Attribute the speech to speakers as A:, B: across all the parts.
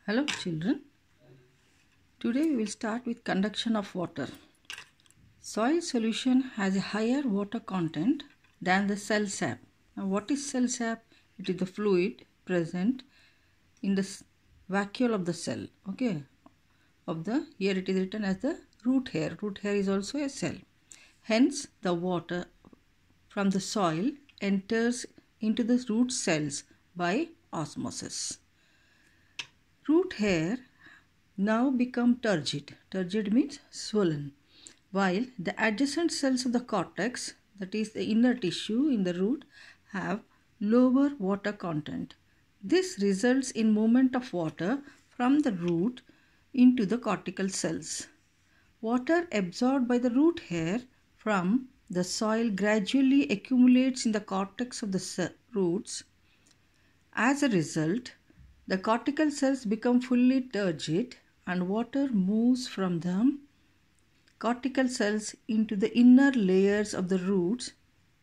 A: Hello children, today we will start with conduction of water. Soil solution has a higher water content than the cell sap. Now what is cell sap? It is the fluid present in the vacuole of the cell. Here it is written as the root hair. Root hair is also a cell. Hence the water from the soil enters into the root cells by osmosis. Root hair now become turgid. Turgid means swollen. While the adjacent cells of the cortex, that is the inner tissue in the root, have lower water content. This results in movement of water from the root into the cortical cells. Water absorbed by the root hair from the soil gradually accumulates in the cortex of the roots. As a result, the cortical cells become fully turgid and water moves from the cortical cells into the inner layers of the roots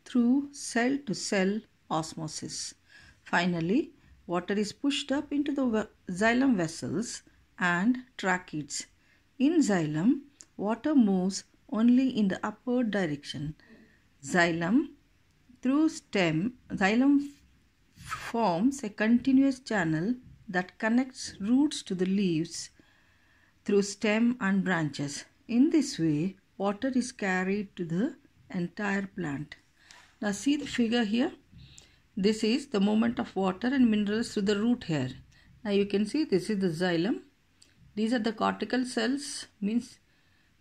A: through cell to cell osmosis. Finally, water is pushed up into the xylem vessels and tracheids. In xylem, water moves only in the upward direction. Xylem forms a continuous channel that connects roots to the leaves through stem and branches. In this way, water is carried to the entire plant. Now see the figure here. This is the movement of water and minerals through the root hair. Now you can see this is the xylem. These are the cortical cells, means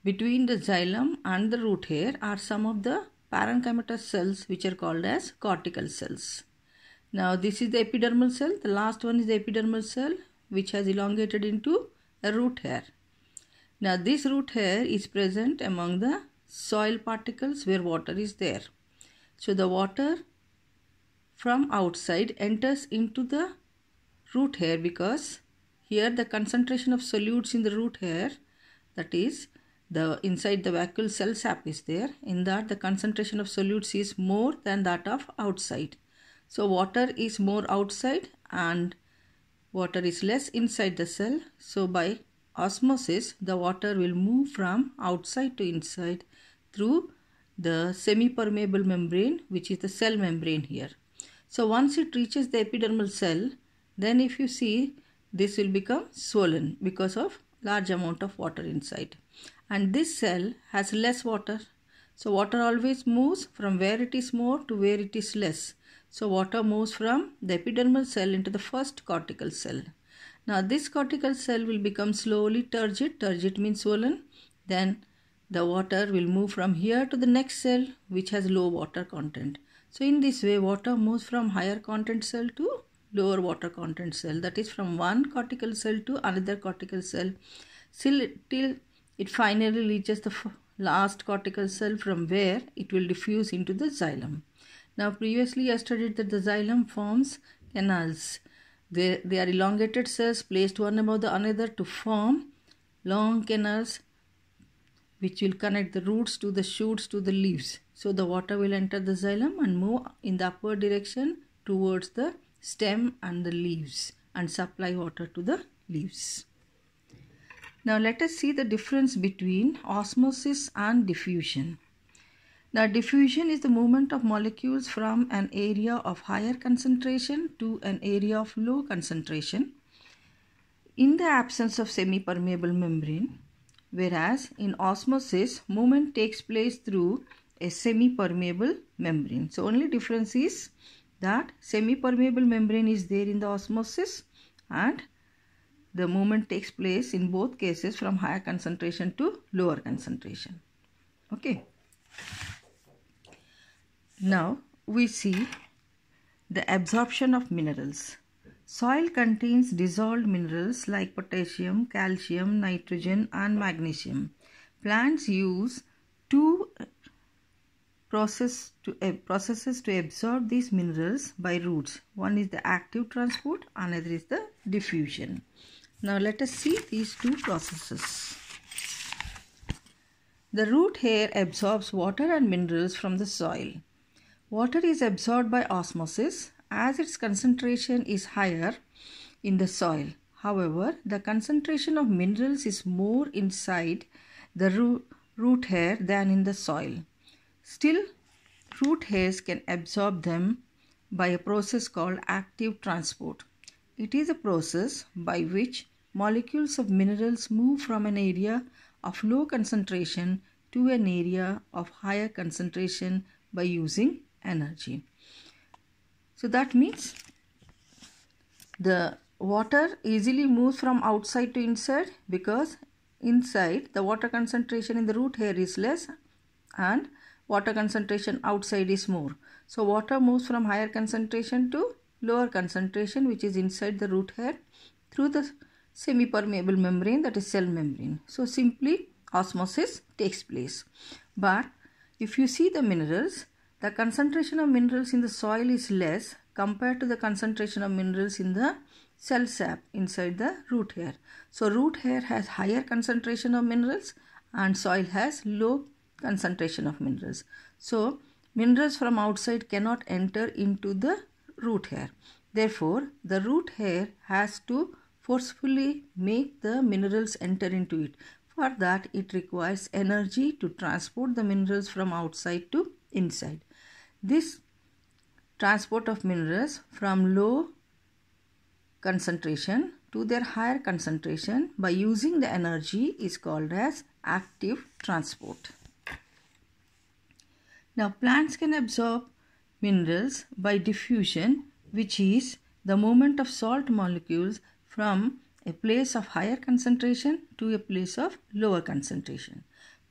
A: between the xylem and the root hair are some of the parenchymatous cells which are called as cortical cells. Now this is the epidermal cell. The last one is the epidermal cell which has elongated into a root hair. Now this root hair is present among the soil particles where water is there. So the water from outside enters into the root hair because here the concentration of solutes in the root hair, that is inside the vacuole cell sap is there. In that the concentration of solutes is more than that of outside. So water is more outside and water is less inside the cell. So by osmosis, the water will move from outside to inside through the semi-permeable membrane, which is the cell membrane here. So once it reaches the epidermal cell, then if you see, this will become swollen because of large amount of water inside. And this cell has less water. So water always moves from where it is more to where it is less. So water moves from the epidermal cell into the first cortical cell. Now this cortical cell will become slowly turgid. Turgid means swollen. Then the water will move from here to the next cell which has low water content. So in this way water moves from higher content cell to lower water content cell. That is from one cortical cell to another cortical cell till it finally reaches the last cortical cell from where it will diffuse into the xylem. Now previously I studied that the xylem forms canals. They are elongated cells placed one above the another to form long canals which will connect the roots to the shoots to the leaves. So the water will enter the xylem and move in the upward direction towards the stem and the leaves and supply water to the leaves. Now let us see the difference between osmosis and diffusion. Now diffusion is the movement of molecules from an area of higher concentration to an area of low concentration in the absence of semi-permeable membrane, whereas in osmosis movement takes place through a semi-permeable membrane. So only difference is that semi-permeable membrane is there in the osmosis and the movement takes place in both cases from higher concentration to lower concentration. Okay. Now we see the absorption of minerals. Soil contains dissolved minerals like potassium, calcium, nitrogen and magnesium. Plants use two processes to absorb these minerals by roots. One is the active transport, another is the diffusion. Now let us see these two processes. The root hair absorbs water and minerals from the soil. Water is absorbed by osmosis as its concentration is higher in the soil. However, the concentration of minerals is more inside the root hair than in the soil. Still, root hairs can absorb them by a process called active transport. It is a process by which molecules of minerals move from an area of low concentration to an area of higher concentration by using energy. So that means the water easily moves from outside to inside because inside the water concentration in the root hair is less and water concentration outside is more. So water moves from higher concentration to lower concentration, which is inside the root hair, through the semi-permeable membrane, that is cell membrane. So simply osmosis takes place. But if you see the minerals, the concentration of minerals in the soil is less compared to the concentration of minerals in the cell sap inside the root hair. So root hair has higher concentration of minerals and soil has low concentration of minerals. So minerals from outside cannot enter into the root hair. Therefore, the root hair has to forcefully make the minerals enter into it. For that, it requires energy to transport the minerals from outside to inside. This transport of minerals from low concentration to their higher concentration by using the energy is called as active transport. Now, plants can absorb minerals by diffusion, which is the movement of salt molecules from a place of higher concentration to a place of lower concentration.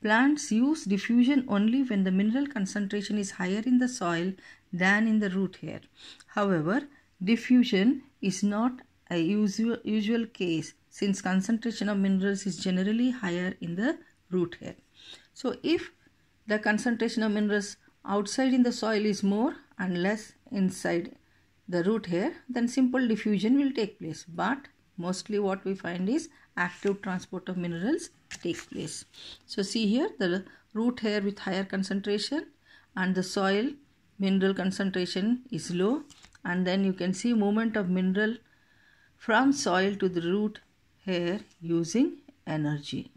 A: Plants use diffusion only when the mineral concentration is higher in the soil than in the root hair. However, diffusion is not a usual case since concentration of minerals is generally higher in the root hair. So if the concentration of minerals outside in the soil is more and less inside the root hair, then simple diffusion will take place. But mostly what we find is active transport of minerals takes place. So see here, the root hair with higher concentration and the soil mineral concentration is low, and then you can see movement of mineral from soil to the root hair using energy.